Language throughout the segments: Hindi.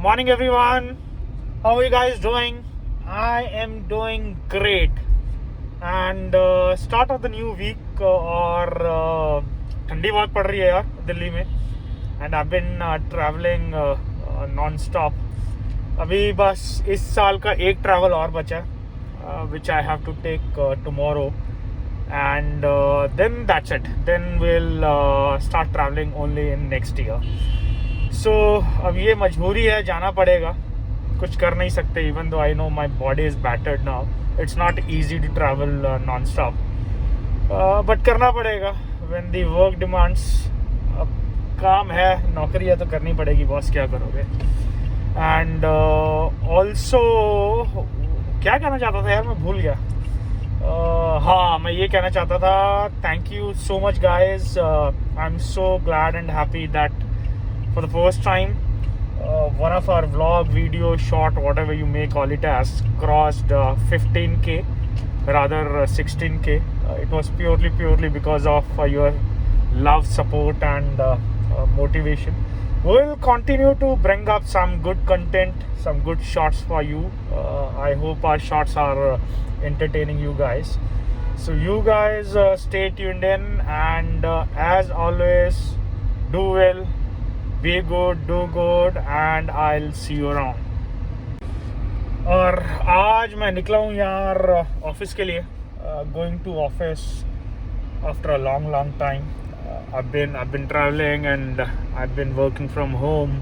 Morning, everyone. How are you guys doing? I am doing great. And start of the new week और ठंडी बहुत पड़ रही है यार दिल्ली में. And I've been traveling non-stop. अभी बस इस साल का एक ट्रैवल और बचा which I have to take tomorrow. And then that's it. Then we'll start traveling only in next year. So अब ये मजबूरी है, जाना पड़ेगा, कुछ कर नहीं सकते. Even though I know my body is battered now, it's not easy to travel non-stop. But करना पड़ेगा when the work demands. अब काम है, नौकरी है तो करनी पड़ेगी बॉस, क्या करोगे. And also क्या कहना चाहता था यार, मैं भूल गया. हाँ, मैं ये कहना चाहता था, thank you so much guys. I'm so glad and happy that for the first time one of our vlog, video, short, whatever you may call it as, crossed 15k, rather 16k. It was purely because of your love, support and motivation. We'll continue to bring up some good content, some good shots for you. I hope our shots are entertaining you guys. So you guys stay tuned in, and as always, do well, be good, do good, and I'll see you around. और आज मैं निकला हूँ यार ऑफिस के लिए. Going to office after a long time. I've been traveling and I've been working from home,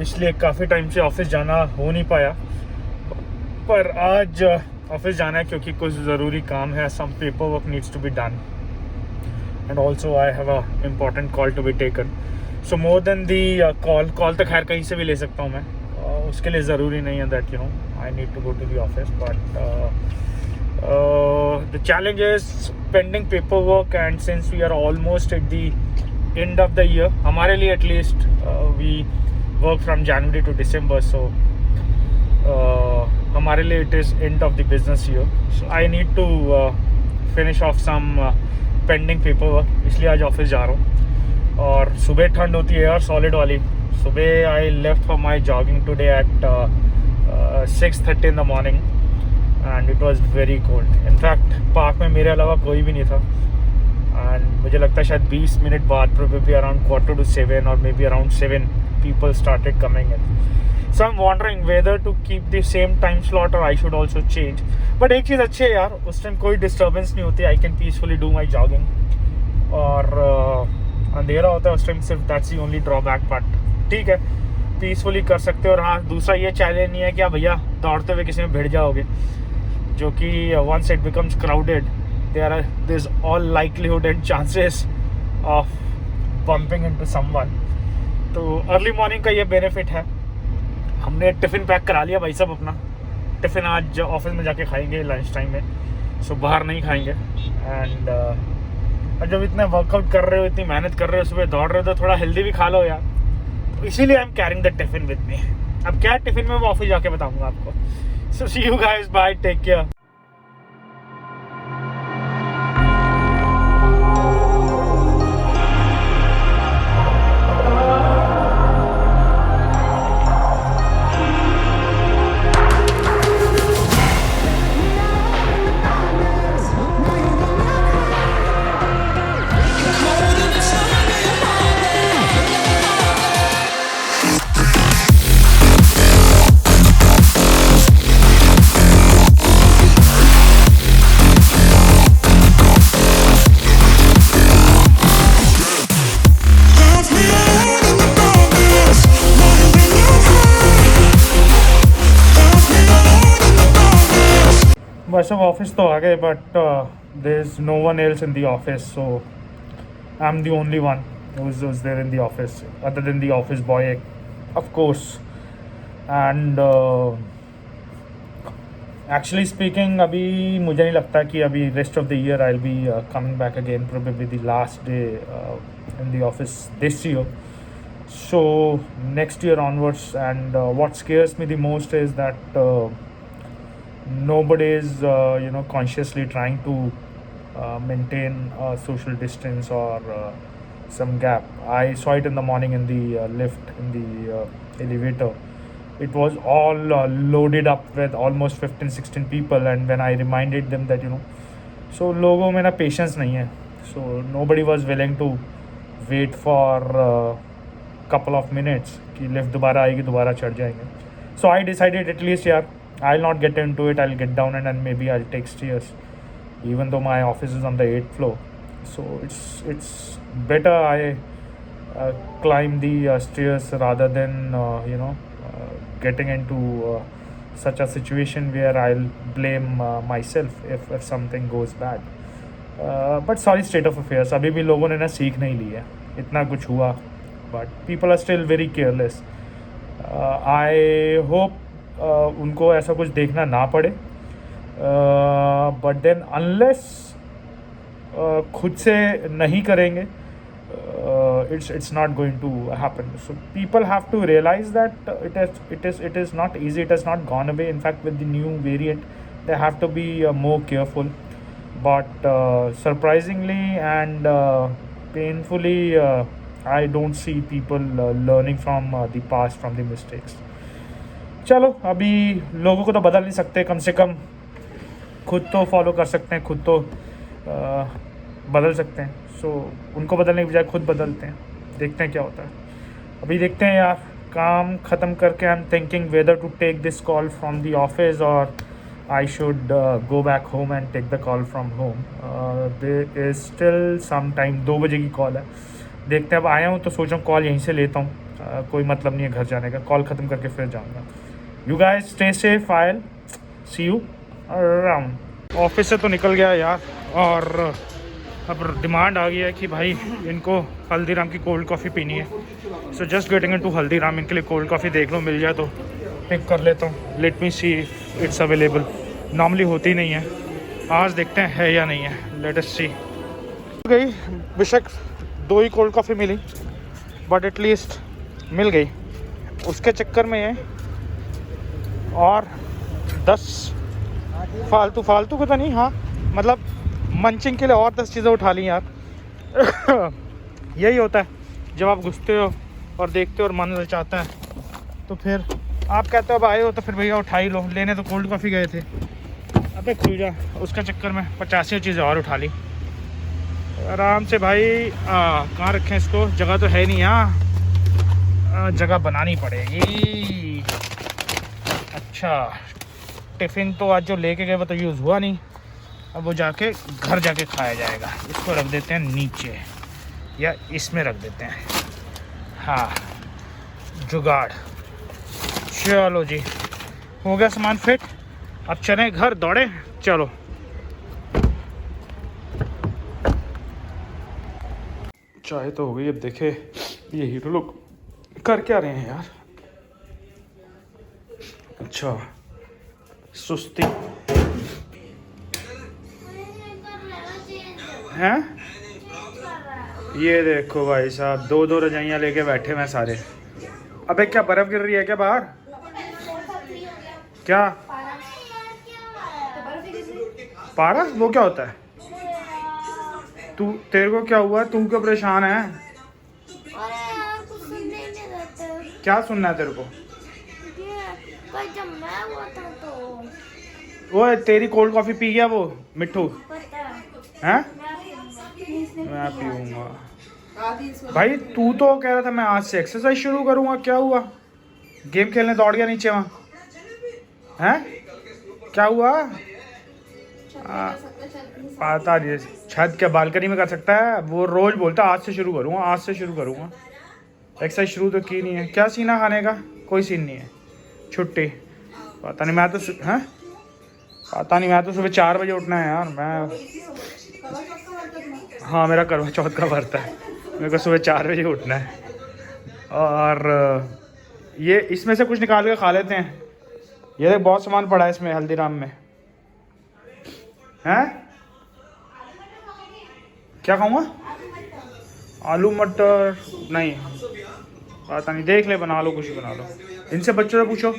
इसलिए काफ़ी टाइम से ऑफिस जाना हो नहीं पाया. पर आज ऑफिस जाना है क्योंकि कुछ ज़रूरी काम है. Some paperwork needs to be done, and also I have a important call to be taken. So more than the call तो खैर कहीं से भी ले सकता हूँ मैं. उसके लिए ज़रूरी नहीं है that I need to go to the office, but the challenge is pending paperwork, and since we are almost at the end of the year, हमारे लिए at least, we work from January to December, so हमारे लिए it is end of the business year. So I need to finish off some pending paperwork, इसलिए आज ऑफिस जा रहा हूँ. और सुबह ठंड होती है यार, सॉलिड वाली. सुबह I left for my jogging today at 6:30 in the morning, and it was very cold. In fact park में मेरे अलावा कोई भी नहीं था, एंड मुझे लगता है शायद 20 मिनट बाद, probably around 6:45 or maybe around 7, people started coming in. So I'm wondering whether to keep the same time slot or I should also change. But एक चीज़ अच्छी है यार, उस टाइम कोई डिस्टर्बेंस नहीं होती. I can peacefully do my jogging. और अंधेरा होता है उस टाइम सिर्फ, that's the only drawback. But ठीक है, पीसफुली कर सकते हो. और हाँ, दूसरा ये चैलेंज नहीं है कि आप भैया दौड़ते हुए किसी में भिड़ जाओगे, जो कि once it becomes crowded there is all likelihood and chances of bumping into someone. तो अर्ली मॉर्निंग का ये बेनिफिट है. हमने टिफ़िन पैक करा लिया भाई साहब अपना. टिफ़िन आज ऑफिस में जाके खाएंगे लंच टाइम में, सो बाहर नहीं खाएंगे. एंड जब इतना वर्कआउट कर रहे हो, इतनी मेहनत कर रहे हो, सुबह दौड़ रहे हो, तो थोड़ा हेल्दी भी खा लो यार. तो इसीलिए I am carrying the tiffin with me. अब क्या टिफिन में, वो ऑफिस जाके बताऊंगा आपको. So see you guys, bye, take care. बस अब ऑफिस तो आ गए, but there is no one else in the office, so I am the only one who is there in the office, other than the office boy of course. And actually speaking, अभी मुझे नहीं लगता कि अभी rest of the year I will be coming back again, probably the last day in the office this year. So next year onwards, and what scares me the most is that nobody is consciously trying to maintain a social distance or some gap. I saw it in the morning in the lift, in the elevator. it was all loaded up with almost 15-16 people, and when I reminded them that so लोगों में ना patience नहीं है, so nobody was willing to wait for couple of minutes कि lift दोबारा आएगी, दोबारा चढ़ जाएंगे. So I decided at least यार I'll not get into it, I'll get down and maybe I'll take stairs, even though my office is on the 8th floor. So it's better I climb the stairs rather than getting into such a situation where I'll blame myself if something goes bad. But sorry state of affairs, अभी भी लोगों ने ना सीख नहीं ली है, इतना कुछ हुआ, but people are still very careless. I hope उनको ऐसा कुछ देखना ना पड़े, but then unless खुद से नहीं करेंगे, it's not going to happen. So people have to realize that it is not easy, it has not gone away. In fact, with the new variant they have to be more careful, but surprisingly and painfully I don't see people learning from the past, from the mistakes. चलो अभी लोगों को तो बदल नहीं सकते, कम से कम खुद तो फॉलो कर सकते हैं, खुद तो बदल सकते हैं. सो उनको बदलने की बजाय खुद बदलते हैं, देखते हैं क्या होता है. अभी देखते हैं यार, काम ख़त्म करके I am thinking whether to take this call from the office और I should go back home and take the call from home. There is still some time, 2 बजे की कॉल है. देखते हैं, अब आया हूँ तो सोच रहा हूँ कॉल यहीं से लेता हूँ, कोई मतलब नहीं है घर जाने का, कॉल ख़त्म करके फिर जाऊँगा. You guys stay safe, I will see you around. Office से तो निकल गया यार, और अब डिमांड आ गई है कि भाई इनको हल्दीराम की कोल्ड कॉफ़ी पीनी है. So just getting into Haldiram, इनके लिए कोल्ड कॉफ़ी देख लो मिल जाए तो पिक कर लेता हूँ. Let me see it's available. Normally होती नहीं है, आज देखते हैं है या नहीं है. Let us see. गई बेशक 2 ही कोल्ड कॉफ़ी मिली, बट एटलीस्ट मिल गई. उसके चक्कर में और 10 फालतू को तो नहीं, हाँ मतलब मंचिंग के लिए और 10 चीज़ें उठा ली यार. यही होता है जब आप घुसते हो और देखते हो और मन चाहता है, तो फिर आप कहते हो अब आए हो तो फिर भैया उठा ही लो. लेने तो कोल्ड कॉफ़ी गए थे, अबे खुल जा, उसका चक्कर में 50 चीज़ें और उठा ली. आराम से भाई. कहाँ रखें इसको, जगह तो है नहीं यहाँ, जगह बनानी पड़ेगी. अच्छा, टिफ़िन तो आज जो लेके गए वो तो यूज़ हुआ नहीं, अब वो जाके घर जाके खाया जाएगा. इसको रख देते हैं नीचे या इसमें रख देते हैं. हाँ, जुगाड़. चलो जी, हो गया सामान फिट, अब चलें घर, दौड़े. चलो चाय तो हो गई, अब देखे ये हीरो लोग कर क्या रहे हैं यार. अच्छा, सुस्ती हैं. ये देखो भाई साहब, 2 रजाइयाँ लेके बैठे हैं सारे. अबे क्या बर्फ़ गिर रही है क्या बाहर? क्या पारा? वो क्या होता है? तेरे को क्या हुआ, तू क्यों परेशान है? क्या सुनना है तेरे को? वो तेरी कोल्ड कॉफ़ी पी गया वो मिट्ठू हैं? मैं पीऊँगा भाई. तू तो कह रहा था मैं आज से एक्सरसाइज शुरू करूँगा, क्या हुआ? गेम खेलने दौड़ गया नीचे वहाँ हैं? क्या हुआ? पता नहीं, छत क्या बालकनी में कर सकता है? वो रोज़ बोलता आज से शुरू करूँगा, आज से शुरू करूँगा. एक्सरसाइज शुरू तो की नहीं है. क्या सीना खाने का? कोई सीन नहीं है, छुट्टी. पता नहीं, मैं तो हैं, पता नहीं, मैं तो सुबह 4 बजे उठना है यार. मैं हाँ, मेरा करवा चौथ का व्रत है, मेरे को सुबह 4 बजे उठना है. और ये इसमें से कुछ निकाल के खा लेते हैं. ये देख बहुत सामान पड़ा है इसमें हल्दीराम में. हैं? क्या खाऊंगा? आलू मटर नहीं, पता नहीं, देख ले, बना लो, कुछ बना लो. इनसे बच्चों से पूछो.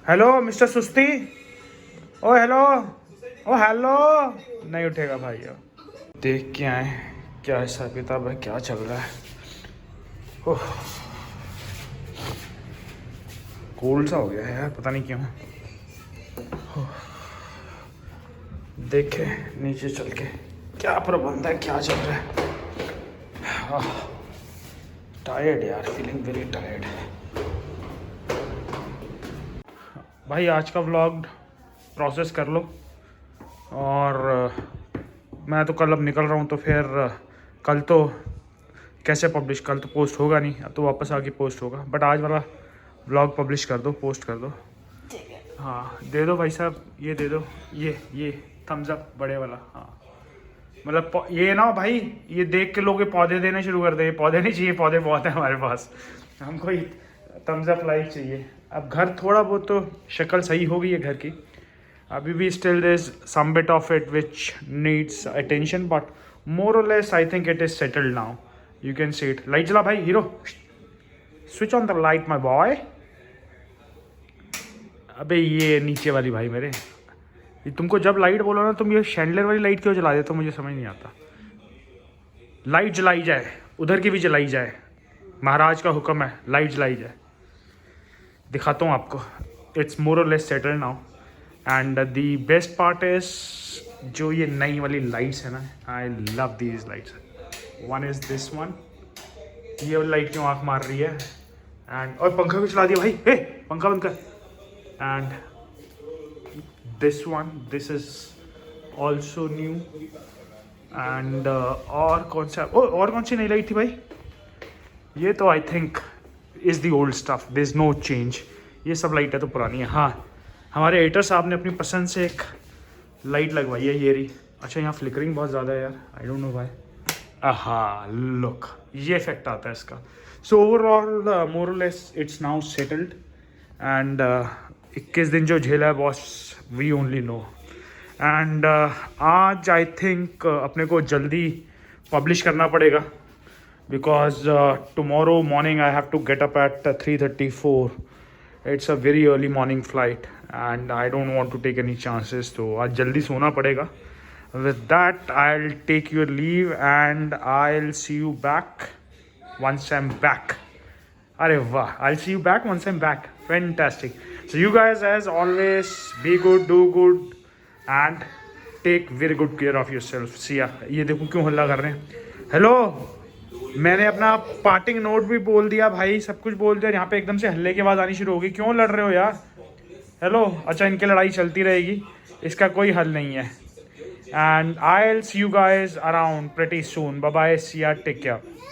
हेलो मिस्टर सुस्ती, ओ हेलो, ओ हेलो. नहीं उठेगा भाई. देख के आए क्या हिसाब किताब है, क्या चल रहा है. ओह, कोल्ड सा हो गया है यार, पता नहीं क्यों। देखे नीचे चल के क्या प्रबंध है, क्या चल रहा है। टायर्ड यार, फीलिंग वेरी टायर्ड। भाई आज का व्लॉग प्रोसेस कर लो, और मैं तो कल अब निकल रहा हूँ, तो फिर कल तो कैसे पब्लिश, कल तो पोस्ट होगा नहीं, अब तो वापस आके पोस्ट होगा। बट आज वाला व्लॉग पब्लिश कर दो, पोस्ट कर दो। हाँ दे दो भाई साहब, ये दे दो, ये थम्स अप बड़े वाला। हाँ मतलब ये ना भाई, ये देख के लोग पौधे देने शुरू कर दे। पौधे नहीं चाहिए, पौधे बहुत हैं हमारे पास, हमको ही थम्स अप लाइक चाहिए। अब घर थोड़ा बहुत तो शक्ल सही हो गई है घर की, अभी भी still there is some bit of it which needs attention, but more और less I think it is settled now. You can see it. Light चला भाई hero, switch on the light my boy. अबे ये नीचे वाली भाई मेरे, ये तुमको जब लाइट बोलो ना, तुम ये शैंडलर वाली लाइट क्यों जला देते हो, मुझे समझ नहीं आता। लाइट जलाई जाए, उधर की भी जलाई जाए, महाराज का हुक्म है, लाइट जलाई जाए। दिखाता हूँ आपको, इट्स मोर और less settle now. And the best part is जो ये नई वाली लाइट्स है ना, I love these lights. One is this one, ये वाली लाइट क्यों आँख मार रही है। एंड और पंखा भी चला दिया भाई, हे पंखा बंद कर। And this one, this is also new। and और कौन सा, और कौन सी नई लाइट थी भाई, ये तो I think is the old stuff, there is no change. ये सब लाइटें तो पुरानी है। हाँ हमारे एडिटर साहब ने अपनी पसंद से एक लाइट लगवाई है, ये रही। अच्छा यहाँ फ्लिकरिंग बहुत ज़्यादा है यार, आई डोंट नो व्हाई। हाँ लुक, ये इफेक्ट आता है इसका। सो ओवरऑल मोर और less it's now settled. And 21 दिन जो झेला है boss, we only know. And आज आई थिंक अपने को जल्दी पब्लिश करना पड़ेगा, because tomorrow morning I have to get up at 3:34। It's a very early morning flight and I don't want to take any chances, तो आज जल्दी सोना पड़ेगा। With that I will take your leave and I will see you back once I am back. अरे वाह, I will see you back once I am back. Fantastic. So you guys as always be good, do good and take very good care of yourself. See ya. ये देखो क्यों हल्ला कर रहे हैं। हेलो, मैंने अपना पार्टिंग नोट भी बोल दिया भाई, सब कुछ बोल दिया। यहाँ पे एकदम से हल्ले की आवाज़ आनी शुरू हो गई, क्यों लड़ रहे हो यार। हेलो, अच्छा इनकी लड़ाई चलती रहेगी, इसका कोई हल नहीं है। And I will see you guys around pretty soon. Bye bye, see ya, take care.